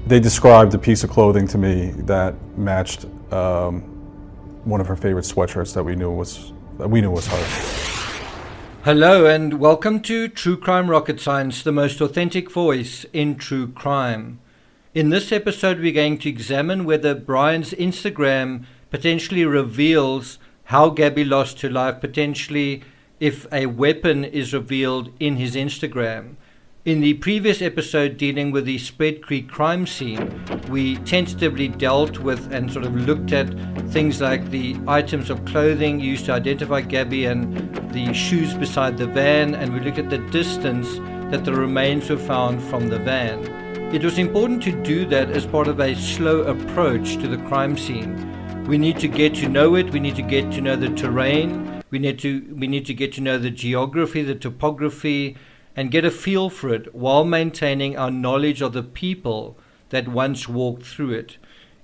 They described a piece of clothing to me that matched one of her favorite sweatshirts that we knew was hers. Hello and welcome to True Crime Rocket Science, the most authentic voice in true crime. In this episode we're going to examine whether Brian's Instagram potentially reveals how Gabby lost her life, potentially if a weapon is revealed in his Instagram. In the previous episode dealing with the Spread Creek crime scene, we tentatively dealt with and sort of looked at things like the items of clothing used to identify Gabby and the shoes beside the van, and we looked at the distance that the remains were found from the van. It was important to do that as part of a slow approach to the crime scene. We need to get to know it, we need to get to know the terrain, we need to get to know the geography, the topography, and get a feel for it while maintaining our knowledge of the people that once walked through it.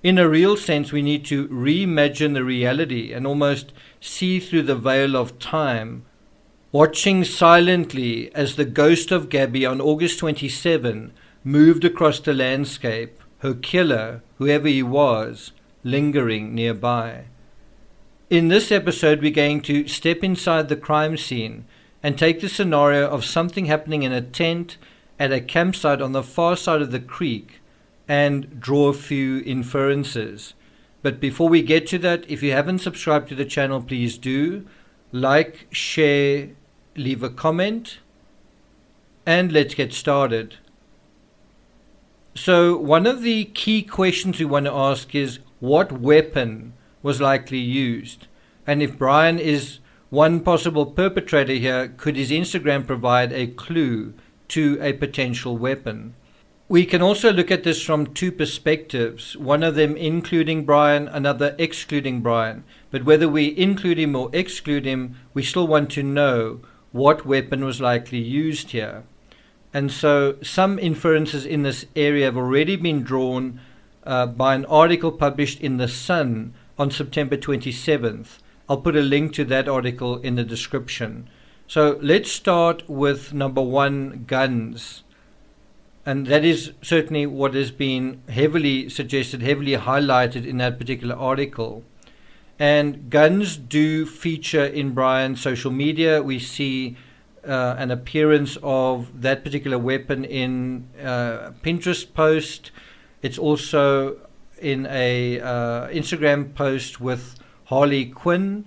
In a real sense, we need to reimagine the reality and almost see through the veil of time, watching silently as the ghost of Gabby on August 27 moved across the landscape, her killer, whoever he was, lingering nearby. In this episode, we're going to step inside the crime scene and take the scenario of something happening in a tent at a campsite on the far side of the creek and draw a few inferences. But before we get to that, if you haven't subscribed to the channel, please do. Like, share, leave a comment, and let's get started. So one of the key questions we want to ask is, what weapon was likely used? And if Brian is one possible perpetrator here, could his Instagram provide a clue to a potential weapon? We can also look at this from two perspectives, one of them including Brian, another excluding Brian. But whether we include him or exclude him, we still want to know what weapon was likely used here. And so some inferences in this area have already been drawn by an article published in The Sun on September 27th. I'll put a link to that article in the description. So let's start with number one, guns. And that is certainly what has been heavily suggested, heavily highlighted in that particular article. And guns do feature in Brian's social media. We see an appearance of that particular weapon in a Pinterest post. It's also in a Instagram post with Harley Quinn,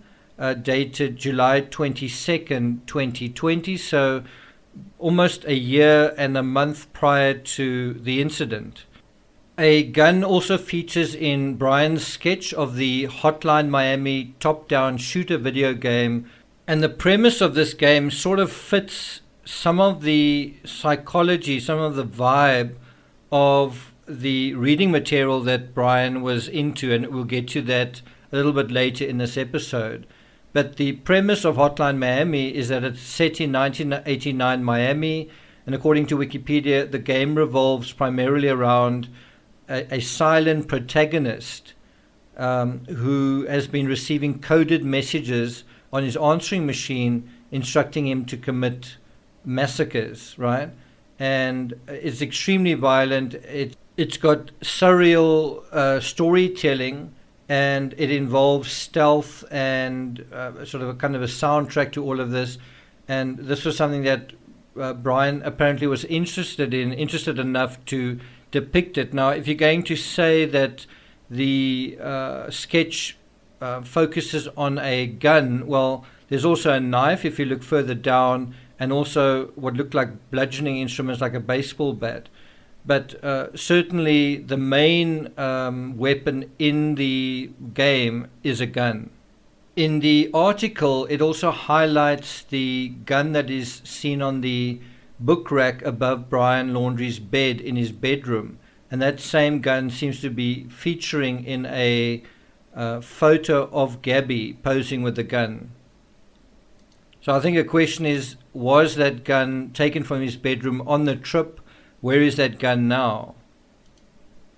dated July 22nd, 2020, so almost a year and a month prior to the incident. A gun also features in Brian's sketch of the Hotline Miami top-down shooter video game, and the premise of this game sort of fits some of the psychology, some of the vibe of the reading material that Brian was into, and we'll get to that a little bit later in this episode. But the premise of Hotline Miami is that it's set in 1989 Miami, and according to Wikipedia, the game revolves primarily around a silent protagonist who has been receiving coded messages on his answering machine instructing him to commit massacres, right? And it's extremely violent. It's got surreal storytelling, and it involves stealth and sort of a kind of a soundtrack to all of this. And this was something that Brian apparently was interested enough to depict it. Now, if you're going to say that the sketch focuses on a gun, well, there's also a knife if you look further down, and also what looked like bludgeoning instruments like a baseball bat. But certainly the main weapon in the game is a gun. In the article, it also highlights the gun that is seen on the book rack above Brian Laundrie's bed in his bedroom. And that same gun seems to be featuring in a photo of Gabby posing with the gun. So I think the question is, was that gun taken from his bedroom on the trip? Where is that gun now?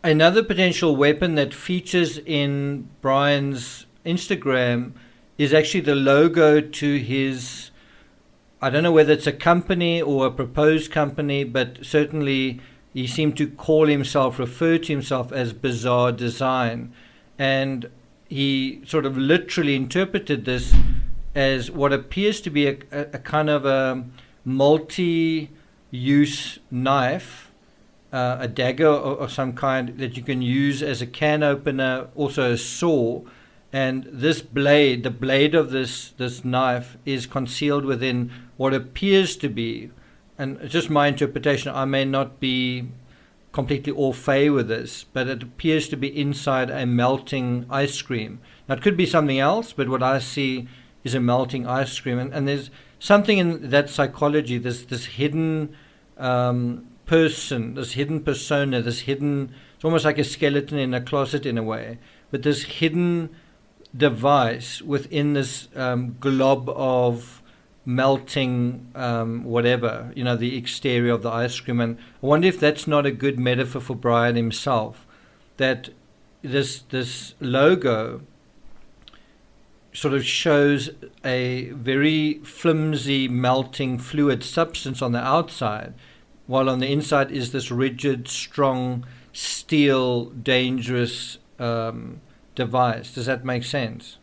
Another potential weapon that features in Brian's Instagram is actually the logo to his, I don't know whether it's a company or a proposed company, but certainly he seemed to refer to himself as bizarre design. And he sort of literally interpreted this as what appears to be a kind of a multi-use knife, a dagger of some kind that you can use as a can opener, also a saw. And this blade, the blade of this knife, is concealed within what appears to be, and it's just my interpretation, I may not be completely au fait with this, but it appears to be inside a melting ice cream. Now, it could be something else, but what I see is a melting ice cream. And there's something in that psychology, this hidden person, this hidden persona, it's almost like a skeleton in a closet in a way, but this hidden device within this glob of melting whatever, the exterior of the ice cream. And I wonder if that's not a good metaphor for Brian himself, that this logo sort of shows a very flimsy melting fluid substance on the outside, while on the inside is this rigid, strong, steel, dangerous device. Does that make sense?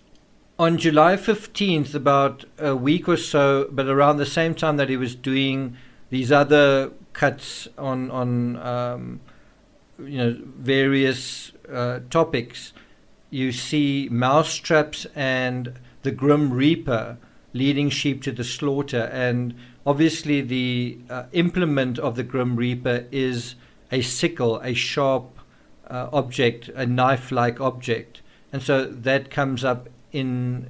On July 15th, about a week or so, but around the same time that he was doing these other cuts on various topics, you see mousetraps and the Grim Reaper leading sheep to the slaughter. And obviously the implement of the Grim Reaper is a sickle, a sharp object, a knife-like object. And so that comes up in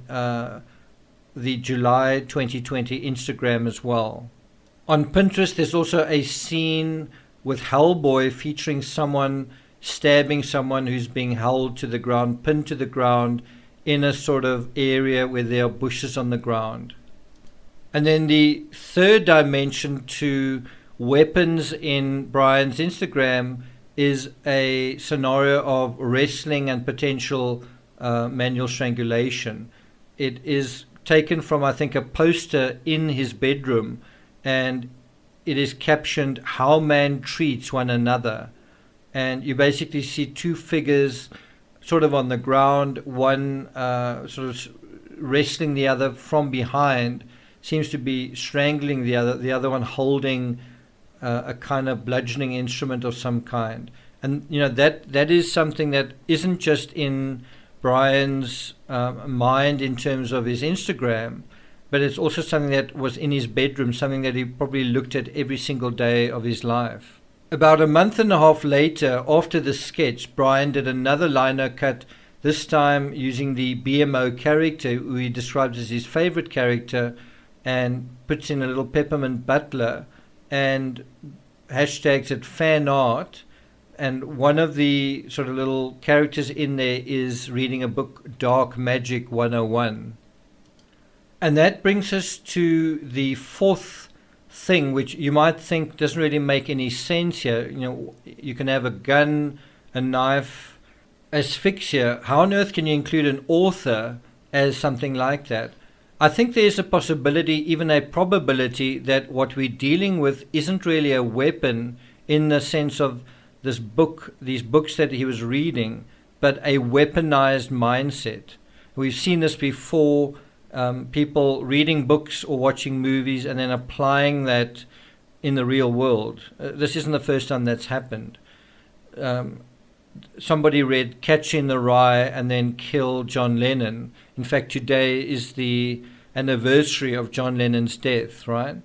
the July 2020 Instagram as well. On Pinterest, there's also a scene with Hellboy featuring someone stabbing someone who's being held to the ground, pinned to the ground in a sort of area where there are bushes on the ground. And then the third dimension to weapons in Brian's Instagram is a scenario of wrestling and potential manual strangulation. It is taken from, I think, a poster in his bedroom, and it is captioned, "How Man Treats One Another." And you basically see two figures sort of on the ground, one sort of wrestling the other from behind, seems to be strangling the other one holding a kind of bludgeoning instrument of some kind. And that is something that isn't just in Brian's mind in terms of his Instagram, but it's also something that was in his bedroom, something that he probably looked at every single day of his life. About a month and a half later, after the sketch, Brian did another lino cut, this time using the BMO character, who he describes as his favorite character, and puts in a little peppermint butler and hashtags it fan art. And one of the sort of little characters in there is reading a book, Dark Magic 101. And that brings us to the fourth thing, which you might think doesn't really make any sense here. You can have a gun, a knife, asphyxia. How on earth can you include an author as something like that? I think there's a possibility, even a probability, that what we're dealing with isn't really a weapon in the sense of these books that he was reading, but a weaponized mindset. We've seen this before, people reading books or watching movies and then applying that in the real world. This isn't the first time that's happened. Somebody read Catch in the Rye and then killed John Lennon. In fact, today is the anniversary of John Lennon's death, right?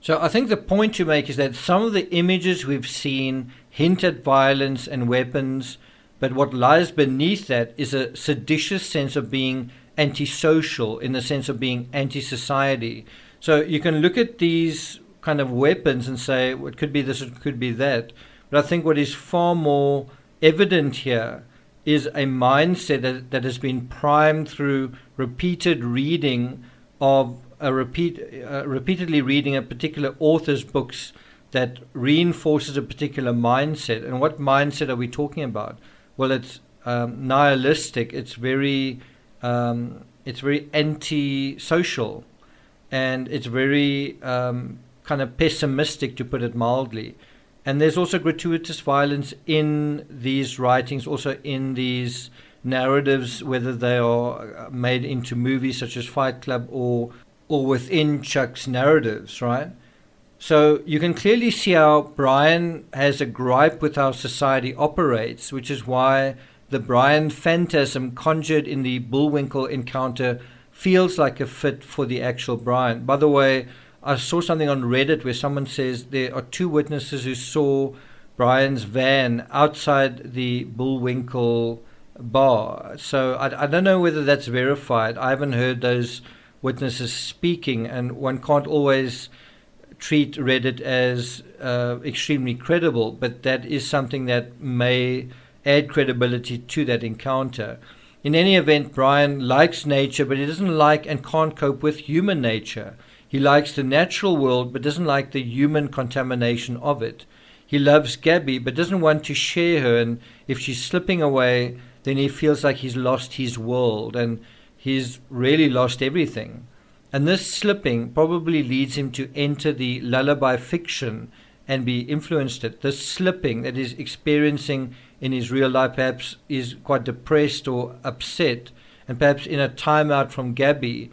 So I think the point to make is that some of the images we've seen hint at violence and weapons, but what lies beneath that is a seditious sense of being antisocial, in the sense of being anti-society. So you can look at these kind of weapons and say, well, it could be this, it could be that. But I think what is far more evident here is a mindset that has been primed through repeated reading of repeatedly reading a particular author's books that reinforces a particular mindset. And what mindset are we talking about? Well, it's nihilistic. It's very anti-social, and it's very kind of pessimistic, to put it mildly. And there's also gratuitous violence in these writings, also in these narratives, whether they are made into movies such as Fight Club or within Chuck's narratives, right? So you can clearly see how Brian has a gripe with how society operates, which is why the Brian phantasm conjured in the Bullwinkle encounter feels like a fit for the actual Brian. By the way, I saw something on Reddit where someone says there are 2 witnesses who saw Brian's van outside the Bullwinkle bar. So I don't know whether that's verified. I haven't heard those witnesses speaking, and one can't always treat Reddit as extremely credible, but that is something that may add credibility to that encounter. In any event, Brian likes nature, but he doesn't like and can't cope with human nature. He likes the natural world, but doesn't like the human contamination of it. He loves Gabby, but doesn't want to share her, and if she's slipping away, then he feels like he's lost his world, and he's really lost everything. And this slipping probably leads him to enter the lullaby fiction and be influenced it. This slipping that he's experiencing in his real life, perhaps is quite depressed or upset, and perhaps in a timeout from Gabby,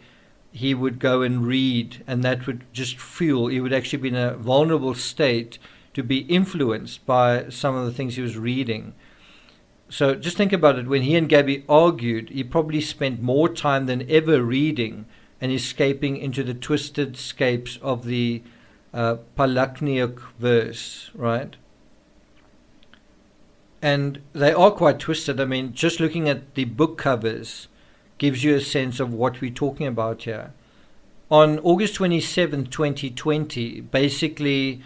he would go and read, and that would just fuel. He would actually be in a vulnerable state to be influenced by some of the things he was reading. So just think about it. When he and Gabby argued, he probably spent more time than ever reading and escaping into the twisted scapes of the Palachniuk verse, right? And they are quite twisted. I mean, just looking at the book covers gives you a sense of what we're talking about here. On August 27, 2020, basically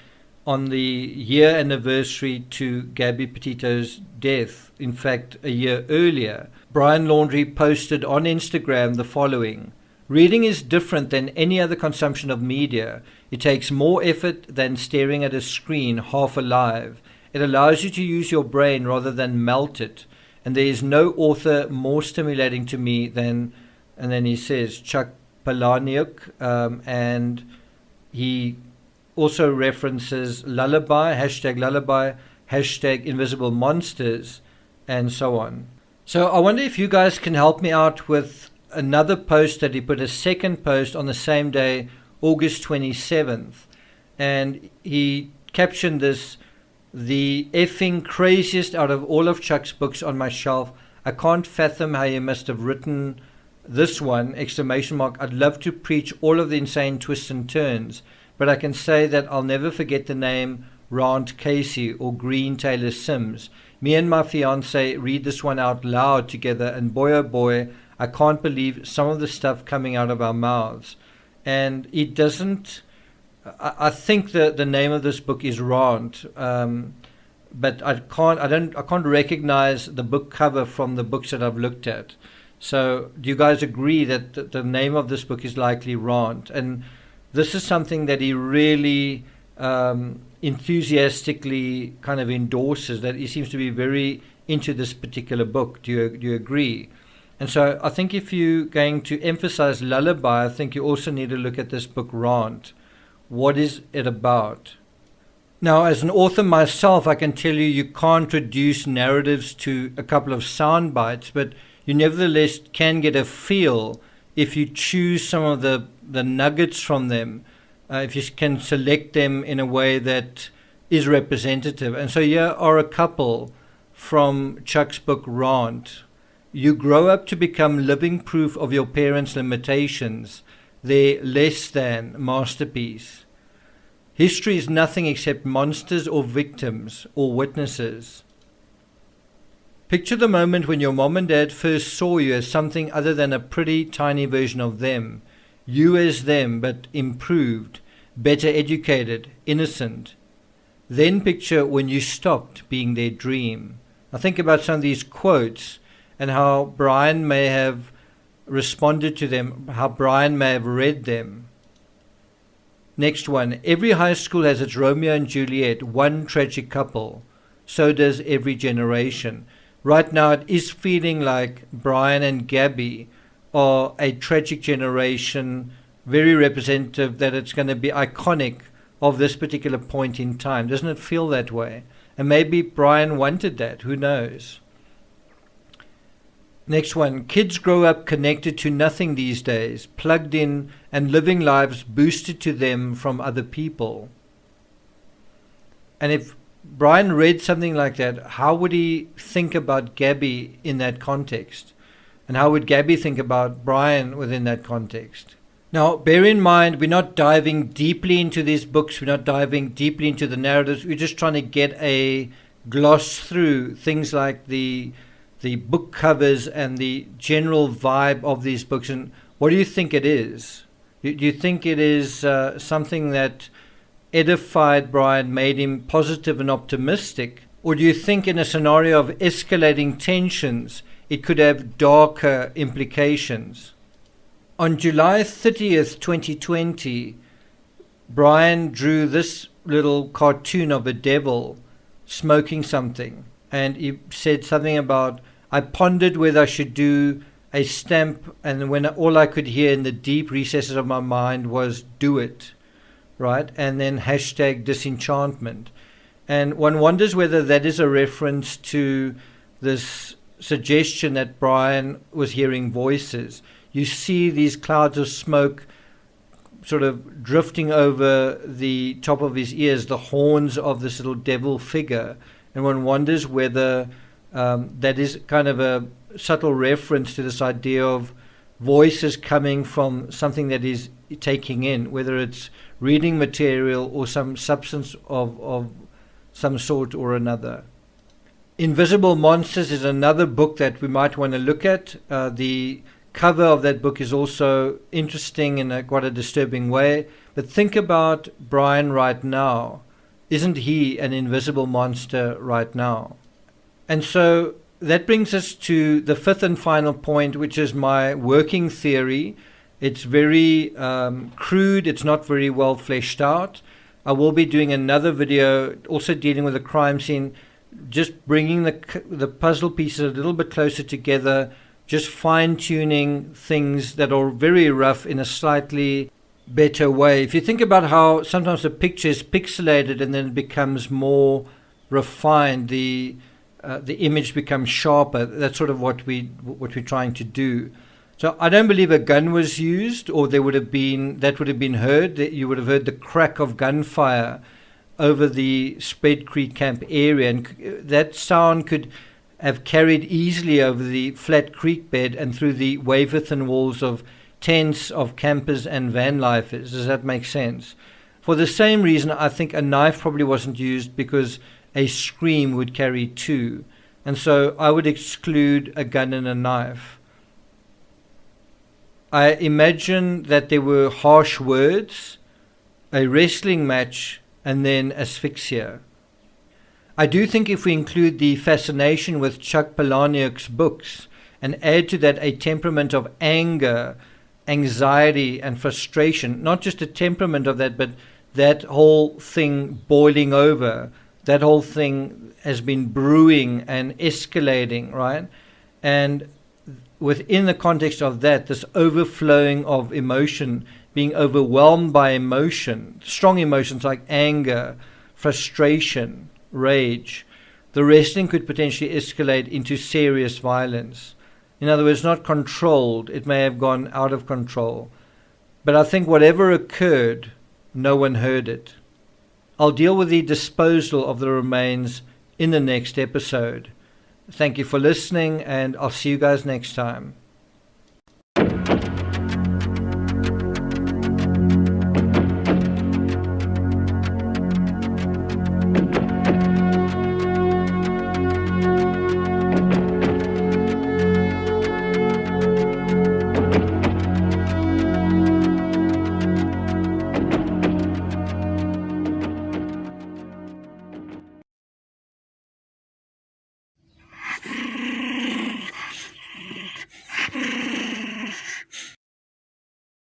on the year anniversary to Gabby Petito's death, in fact, a year earlier, Brian Laundrie posted on Instagram the following: "Reading is different than any other consumption of media. It takes more effort than staring at a screen half alive. It allows you to use your brain rather than melt it. And there is no author more stimulating to me than," and then he says, Chuck Palahniuk, and he also references lullaby, hashtag invisible monsters, and so on. So I wonder if you guys can help me out with another post that he put, a second post on the same day, August 27th. And he captioned this: "The effing craziest out of all of Chuck's books on my shelf. I can't fathom how you must have written this one, exclamation mark. I'd love to preach all of the insane twists and turns, but I can say that I'll never forget the name Rant Casey or Green Taylor Sims. Me and my fiance read this one out loud together, and boy oh boy, I can't believe some of the stuff coming out of our mouths." And it doesn't, I think the name of this book is Rant, but I can't recognize the book cover from the books that I've looked at. So do you guys agree that the name of this book is likely Rant? And this is something that he really enthusiastically kind of endorses, that he seems to be very into this particular book. Do you agree? And so I think if you're going to emphasize lullaby, I think you also need to look at this book Rant. What is it about? Now, as an author myself, I can tell you can't reduce narratives to a couple of sound bites, but you nevertheless can get a feel if you choose some of the nuggets from them, if you can select them in a way that is representative. And so here are a couple from Chuck's book Rant. "You grow up to become living proof of your parents' limitations, their less than masterpiece. History is nothing except monsters or victims or witnesses. Picture the moment when your mom and dad first saw you as something other than a pretty tiny version of them, you as them but improved, better educated, innocent. Then picture when you stopped being their dream." Now think about some of these quotes and how Brian may have responded to them, how Brian may have read them. Next one: "Every high school has its Romeo and Juliet, one tragic couple. So does every generation." Right now it is feeling like Brian and Gabby are a tragic generation, very representative, that it's going to be iconic of this particular point in time. Doesn't it feel that way? And maybe Brian wanted that. Who knows? Next one. Kids grow up connected to nothing these days, plugged in and living lives boosted to them from other people. And if Brian read something like that, how would he think about Gabby in that context? And how would Gabby think about Brian within that context? Now, bear in mind, we're not diving deeply into these books. We're not diving deeply into the narratives. We're just trying to get a gloss through things like the book covers and the general vibe of these books. And what do you think it is? Do you think it is something that edified Brian, made him positive and optimistic? Or do you think in a scenario of escalating tensions, it could have darker implications? On July 30th, 2020, Brian drew this little cartoon of a devil smoking something. And he said something about, I pondered whether I should do a stamp, and when all I could hear in the deep recesses of my mind was, do it, right? And then hashtag disenchantment. And one wonders whether that is a reference to this suggestion that Brian was hearing voices. You see these clouds of smoke sort of drifting over the top of his ears, the horns of this little devil figure. And one wonders whether that is kind of a subtle reference to this idea of voices coming from something that is taking in, whether it's reading material or some substance of some sort or another. Invisible Monsters is another book that we might want to look at. The cover of that book is also interesting in quite a disturbing way. But think about Brian right now. Isn't he an invisible monster right now? And so that brings us to the fifth and final point, which is my working theory. It's very crude. It's not very well fleshed out. I will be doing another video also dealing with a crime scene, just bringing the puzzle pieces a little bit closer together, just fine-tuning things that are very rough in a slightly better way. If you think about how sometimes a picture is pixelated and then it becomes more refined, the image becomes sharper. That's sort of what we're trying to do. So I don't believe a gun was used, or that would have been heard. That you would have heard the crack of gunfire over the Spread Creek camp area, and that sound could have carried easily over the flat creek bed and through the wafer-thin walls of tents of campers and van lifers. Does that make sense? For the same reason, I think a knife probably wasn't used, because a scream would carry two. And so I would exclude a gun and a knife. I imagine that there were harsh words, a wrestling match, and then asphyxia. I do think if we include the fascination with Chuck Palahniuk's books and add to that a temperament of anger, anxiety, and frustration, not just a temperament of that, but that whole thing boiling over, that whole thing has been brewing and escalating, right? And within the context of that, this overflowing of emotion, being overwhelmed by emotion, strong emotions like anger, frustration, rage, the wrestling could potentially escalate into serious violence. In other words, not controlled. It may have gone out of control. But I think whatever occurred, no one heard it. I'll deal with the disposal of the remains in the next episode. Thank you for listening, and I'll see you guys next time.